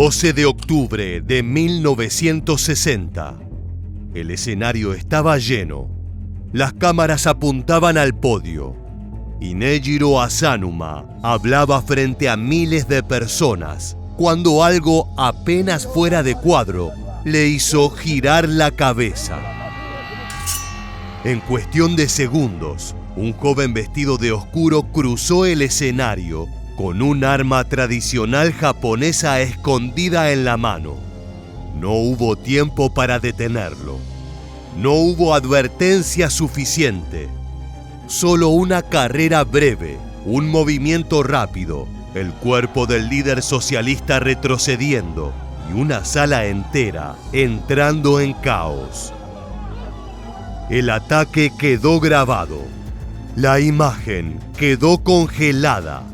12 de octubre de 1960. El escenario estaba lleno. Las cámaras apuntaban al podio. Y Nejiro Asanuma hablaba frente a miles de personas cuando algo apenas fuera de cuadro le hizo girar la cabeza. En cuestión de segundos, un joven vestido de oscuro cruzó el escenario con un arma tradicional japonesa escondida en la mano. No hubo tiempo para detenerlo. No hubo advertencia suficiente. Solo una carrera breve, un movimiento rápido, el cuerpo del líder socialista retrocediendo y una sala entera entrando en caos. El ataque quedó grabado. La imagen quedó congelada.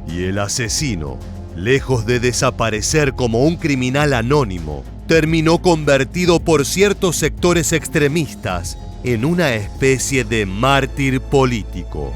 Y el asesino, lejos de desaparecer como un criminal anónimo, terminó convertido por ciertos sectores extremistas en una especie de mártir político.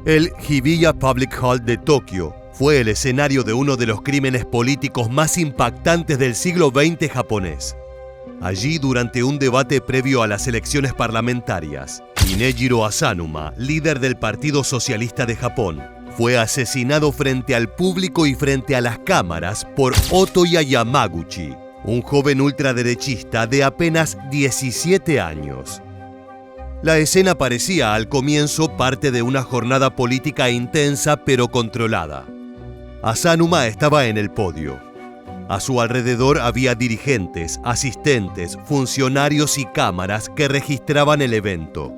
El Hibiya Public Hall de Tokio fue el escenario de uno de los crímenes políticos más impactantes del siglo XX japonés. Allí, durante un debate previo a las elecciones parlamentarias, Nejiro Asanuma, líder del Partido Socialista de Japón, fue asesinado frente al público y frente a las cámaras por Otoya Yamaguchi, un joven ultraderechista de apenas 17 años. La escena parecía al comienzo parte de una jornada política intensa pero controlada. Asanuma estaba en el podio. A su alrededor había dirigentes, asistentes, funcionarios y cámaras que registraban el evento.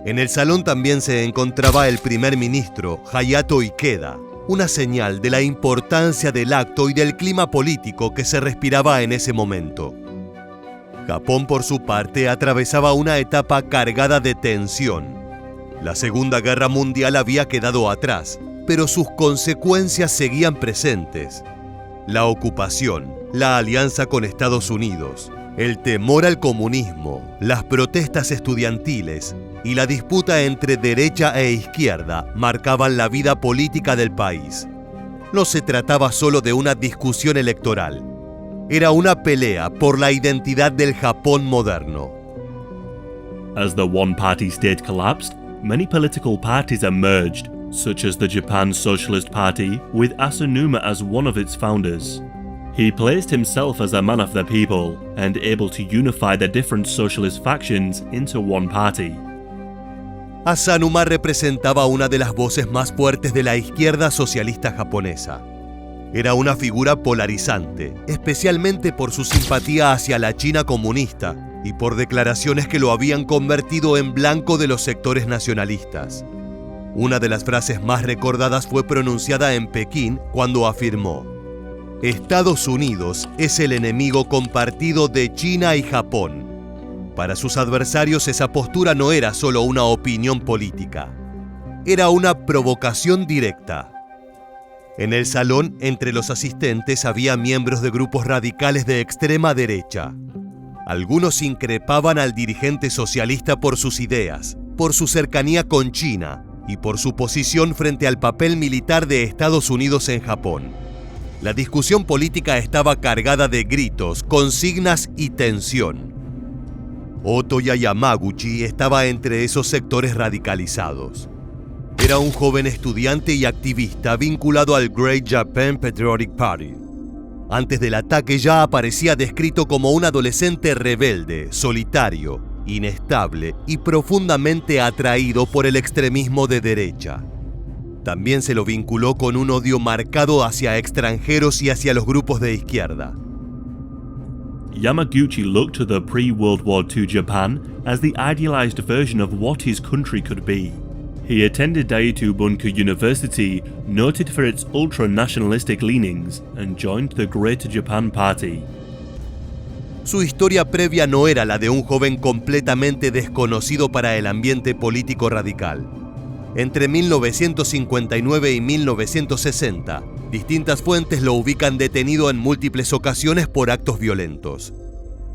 En el salón también se encontraba el primer ministro, Hayato Ikeda, una señal de la importancia del acto y del clima político que se respiraba en ese momento. Japón, por su parte, atravesaba una etapa cargada de tensión. La Segunda Guerra Mundial había quedado atrás, pero sus consecuencias seguían presentes. La ocupación, la alianza con Estados Unidos, el temor al comunismo, las protestas estudiantiles y la disputa entre derecha e izquierda marcaban la vida política del país. No se trataba solo de una discusión electoral. Era una pelea por la identidad del Japón moderno. As the one-party state collapsed, many political parties emerged, such as the Japan Socialist Party, with Asanuma as one of its founders. He placed himself as a man of the people and able to unify the different socialist factions into one party. Asanuma representaba una de las voces más fuertes de la izquierda socialista japonesa. Era una figura polarizante, especialmente por su simpatía hacia la China comunista y por declaraciones que lo habían convertido en blanco de los sectores nacionalistas. Una de las frases más recordadas fue pronunciada en Pekín cuando afirmó: Estados Unidos es el enemigo compartido de China y Japón. Para sus adversarios esa postura no era solo una opinión política, era una provocación directa. En el salón, entre los asistentes, había miembros de grupos radicales de extrema derecha. Algunos increpaban al dirigente socialista por sus ideas, por su cercanía con China y por su posición frente al papel militar de Estados Unidos en Japón. La discusión política estaba cargada de gritos, consignas y tensión. Otoya Yamaguchi estaba entre esos sectores radicalizados. Era un joven estudiante y activista vinculado al Great Japan Patriotic Party. Antes del ataque ya aparecía descrito como un adolescente rebelde, solitario, inestable y profundamente atraído por el extremismo de derecha. También se lo vinculó con un odio marcado hacia extranjeros y hacia los grupos de izquierda. Yamaguchi looked to the pre-World War II Japan as the idealized version of what his country could be. He attended Daiichi Bunka University, noted for its ultra-nationalistic leanings, and joined the Greater Japan Party. Su historia previa no era la de un joven completamente desconocido para el ambiente político radical. Entre 1959 y 1960, distintas fuentes lo ubican detenido en múltiples ocasiones por actos violentos.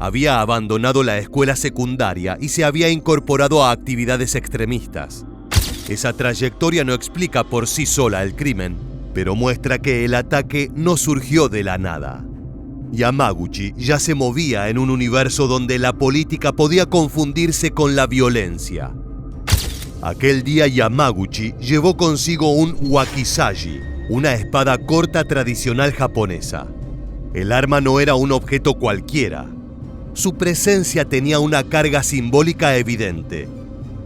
Había abandonado la escuela secundaria y se había incorporado a actividades extremistas. Esa trayectoria no explica por sí sola el crimen, pero muestra que el ataque no surgió de la nada. Yamaguchi ya se movía en un universo donde la política podía confundirse con la violencia. Aquel día Yamaguchi llevó consigo un wakizashi, una espada corta tradicional japonesa. El arma no era un objeto cualquiera. Su presencia tenía una carga simbólica evidente.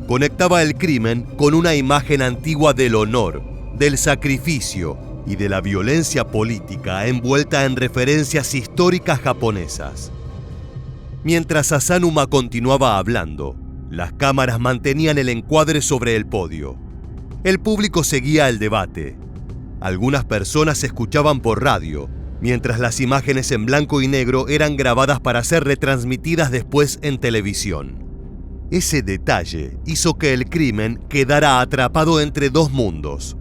Conectaba el crimen con una imagen antigua del honor, del sacrificio y de la violencia política envuelta en referencias históricas japonesas. Mientras Asanuma continuaba hablando, las cámaras mantenían el encuadre sobre el podio. El público seguía el debate. Algunas personas escuchaban por radio, mientras las imágenes en blanco y negro eran grabadas para ser retransmitidas después en televisión. Ese detalle hizo que el crimen quedara atrapado entre dos mundos.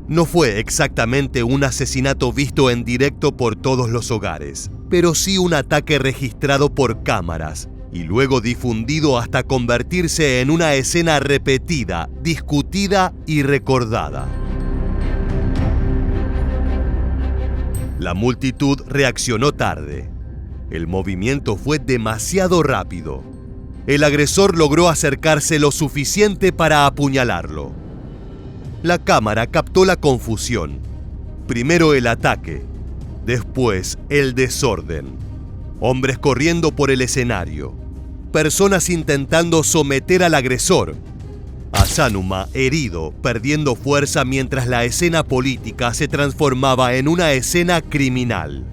No fue exactamente un asesinato visto en directo por todos los hogares, pero sí un ataque registrado por cámaras y luego difundido hasta convertirse en una escena repetida, discutida y recordada. La multitud reaccionó tarde. El movimiento fue demasiado rápido. El agresor logró acercarse lo suficiente para apuñalarlo. La cámara captó la confusión. Primero el ataque, después el desorden. Hombres corriendo por el escenario. Personas intentando someter al agresor. Asanuma herido, perdiendo fuerza mientras la escena política se transformaba en una escena criminal.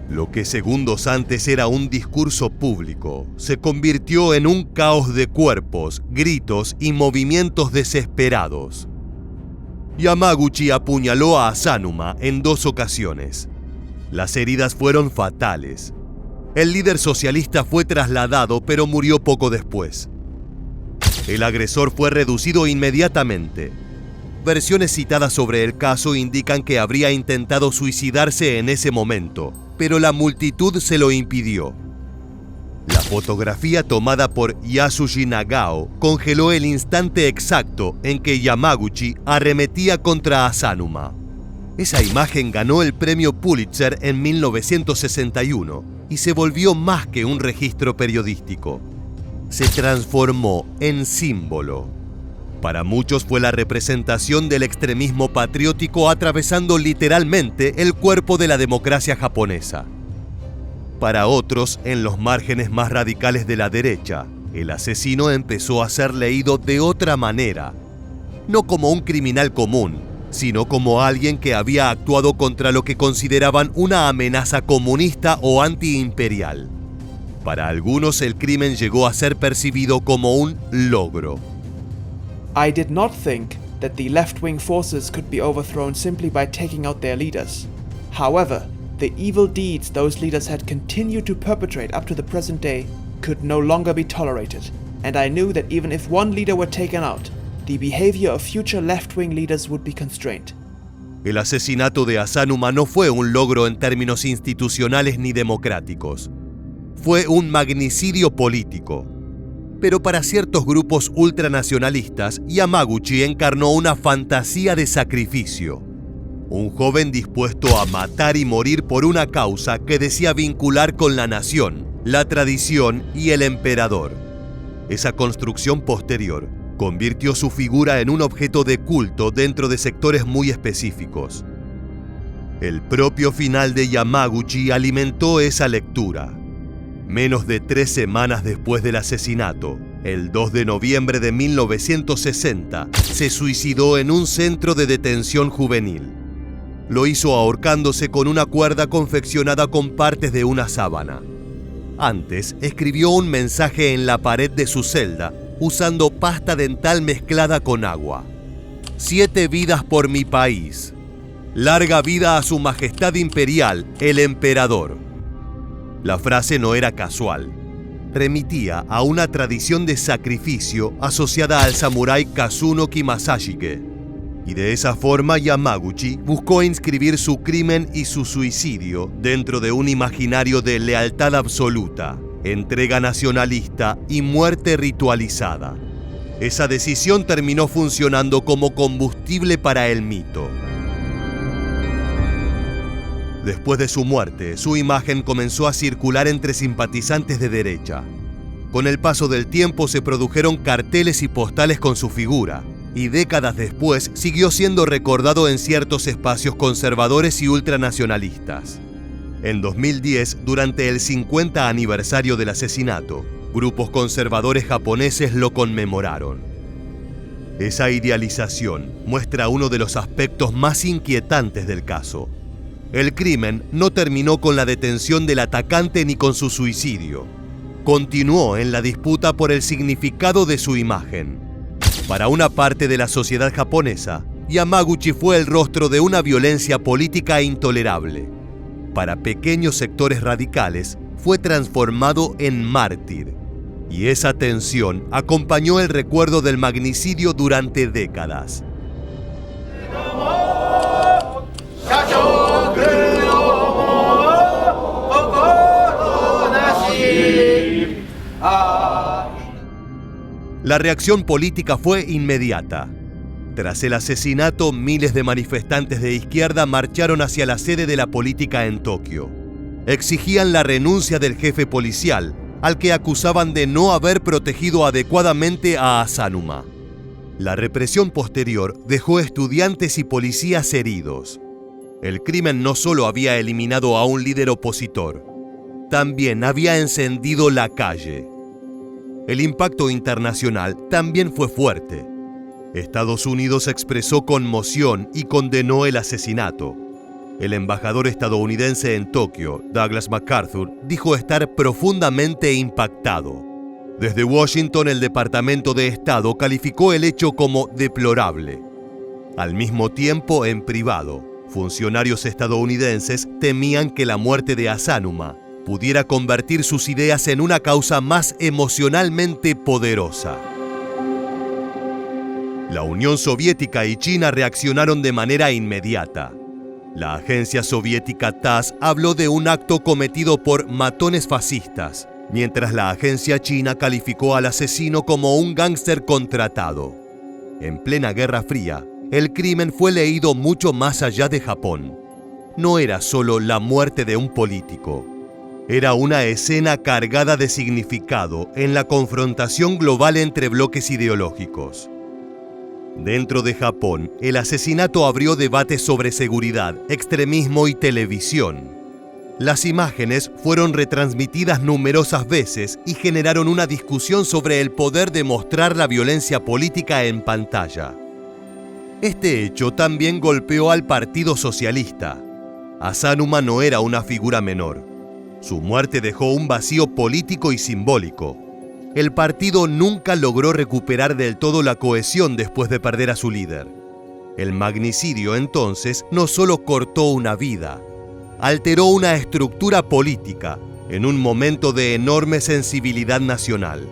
Lo que segundos antes era un discurso público se convirtió en un caos de cuerpos, gritos y movimientos desesperados. Yamaguchi apuñaló a Asanuma en 2 ocasiones. Las heridas fueron fatales. El líder socialista fue trasladado, pero murió poco después. El agresor fue reducido inmediatamente. Versiones citadas sobre el caso indican que habría intentado suicidarse en ese momento, pero la multitud se lo impidió. La fotografía tomada por Yasushi Nagao congeló el instante exacto en que Yamaguchi arremetía contra Asanuma. Esa imagen ganó el premio Pulitzer en 1961 y se volvió más que un registro periodístico. Se transformó en símbolo. Para muchos fue la representación del extremismo patriótico atravesando literalmente el cuerpo de la democracia japonesa. Para otros, en los márgenes más radicales de la derecha, el asesino empezó a ser leído de otra manera, no como un criminal común, sino como alguien que había actuado contra lo que consideraban una amenaza comunista o antiimperial. Para algunos, el crimen llegó a ser percibido como un logro. I did not think that the left-wing forces could be overthrown simply by taking out their leaders. However, the evil deeds those leaders had continued to perpetrate up to the present day could no longer be tolerated, and I knew that even if one leader were taken out, the behavior of future left-wing leaders would be constrained. El asesinato de Asanuma no fue un logro en términos institucionales ni democráticos. Fue un magnicidio político. Pero para ciertos grupos ultranacionalistas, Yamaguchi encarnó una fantasía de sacrificio. Un joven dispuesto a matar y morir por una causa que decía vincular con la nación, la tradición y el emperador. Esa construcción posterior convirtió su figura en un objeto de culto dentro de sectores muy específicos. El propio final de Yamaguchi alimentó esa lectura. Menos de 3 semanas después del asesinato, el 2 de noviembre de 1960, se suicidó en un centro de detención juvenil. Lo hizo ahorcándose con una cuerda confeccionada con partes de una sábana. Antes, escribió un mensaje en la pared de su celda usando pasta dental mezclada con agua. 7 vidas por mi país. Larga vida a su majestad imperial, el emperador. La frase no era casual. Remitía a una tradición de sacrificio asociada al samurái Kasunoki Masashige. Y de esa forma Yamaguchi buscó inscribir su crimen y su suicidio dentro de un imaginario de lealtad absoluta, entrega nacionalista y muerte ritualizada. Esa decisión terminó funcionando como combustible para el mito. Después de su muerte, su imagen comenzó a circular entre simpatizantes de derecha. Con el paso del tiempo se produjeron carteles y postales con su figura, y décadas después siguió siendo recordado en ciertos espacios conservadores y ultranacionalistas. En 2010, durante el 50 aniversario del asesinato, grupos conservadores japoneses lo conmemoraron. Esa idealización muestra uno de los aspectos más inquietantes del caso. El crimen no terminó con la detención del atacante ni con su suicidio. Continuó en la disputa por el significado de su imagen. Para una parte de la sociedad japonesa, Yamaguchi fue el rostro de una violencia política intolerable. Para pequeños sectores radicales, fue transformado en mártir. Y esa tensión acompañó el recuerdo del magnicidio durante décadas. La reacción política fue inmediata. Tras el asesinato, miles de manifestantes de izquierda marcharon hacia la sede de la política en Tokio. Exigían la renuncia del jefe policial, al que acusaban de no haber protegido adecuadamente a Asanuma. La represión posterior dejó estudiantes y policías heridos. El crimen no solo había eliminado a un líder opositor, también había encendido la calle. El impacto internacional también fue fuerte. Estados Unidos expresó conmoción y condenó el asesinato. El embajador estadounidense en Tokio, Douglas MacArthur, dijo estar profundamente impactado. Desde Washington, el Departamento de Estado calificó el hecho como deplorable. Al mismo tiempo, en privado, funcionarios estadounidenses temían que la muerte de Asanuma pudiera convertir sus ideas en una causa más emocionalmente poderosa. La Unión Soviética y China reaccionaron de manera inmediata. La agencia soviética TASS habló de un acto cometido por matones fascistas, mientras la agencia china calificó al asesino como un gángster contratado. En plena Guerra Fría, el crimen fue leído mucho más allá de Japón. No era solo la muerte de un político. Era una escena cargada de significado en la confrontación global entre bloques ideológicos. Dentro de Japón, el asesinato abrió debates sobre seguridad, extremismo y televisión. Las imágenes fueron retransmitidas numerosas veces y generaron una discusión sobre el poder de mostrar la violencia política en pantalla. Este hecho también golpeó al Partido Socialista. Asanuma no era una figura menor. Su muerte dejó un vacío político y simbólico. El partido nunca logró recuperar del todo la cohesión después de perder a su líder. El magnicidio entonces no solo cortó una vida, alteró una estructura política en un momento de enorme sensibilidad nacional.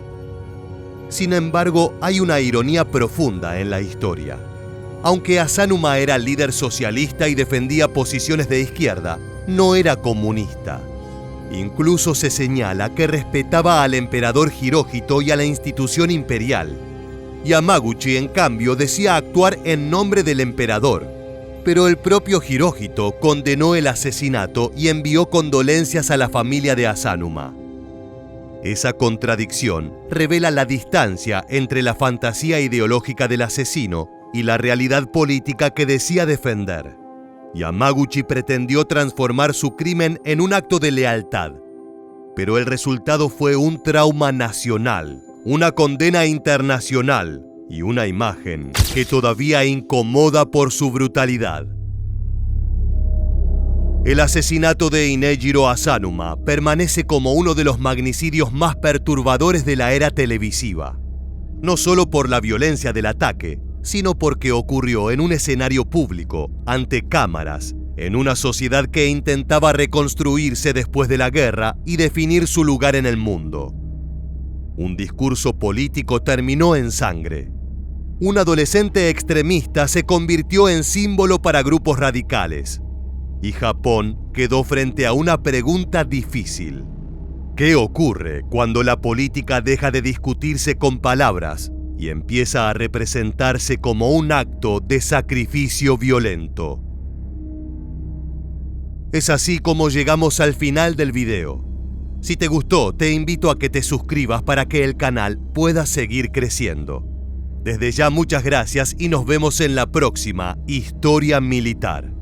Sin embargo, hay una ironía profunda en la historia. Aunque Asanuma era líder socialista y defendía posiciones de izquierda, no era comunista. Incluso se señala que respetaba al emperador Hirohito y a la institución imperial. Yamaguchi, en cambio, decía actuar en nombre del emperador, pero el propio Hirohito condenó el asesinato y envió condolencias a la familia de Asanuma. Esa contradicción revela la distancia entre la fantasía ideológica del asesino y la realidad política que decía defender. Yamaguchi pretendió transformar su crimen en un acto de lealtad, pero el resultado fue un trauma nacional, una condena internacional y una imagen que todavía incomoda por su brutalidad. El asesinato de Inejiro Asanuma permanece como uno de los magnicidios más perturbadores de la era televisiva, no solo por la violencia del ataque, sino porque ocurrió en un escenario público, ante cámaras, en una sociedad que intentaba reconstruirse después de la guerra y definir su lugar en el mundo. Un discurso político terminó en sangre. Un adolescente extremista se convirtió en símbolo para grupos radicales. Y Japón quedó frente a una pregunta difícil. ¿Qué ocurre cuando la política deja de discutirse con palabras y empieza a representarse como un acto de sacrificio violento. Es así como llegamos al final del video. Si te gustó, te invito a que te suscribas para que el canal pueda seguir creciendo. Desde ya muchas gracias y nos vemos en la próxima Historia Militar.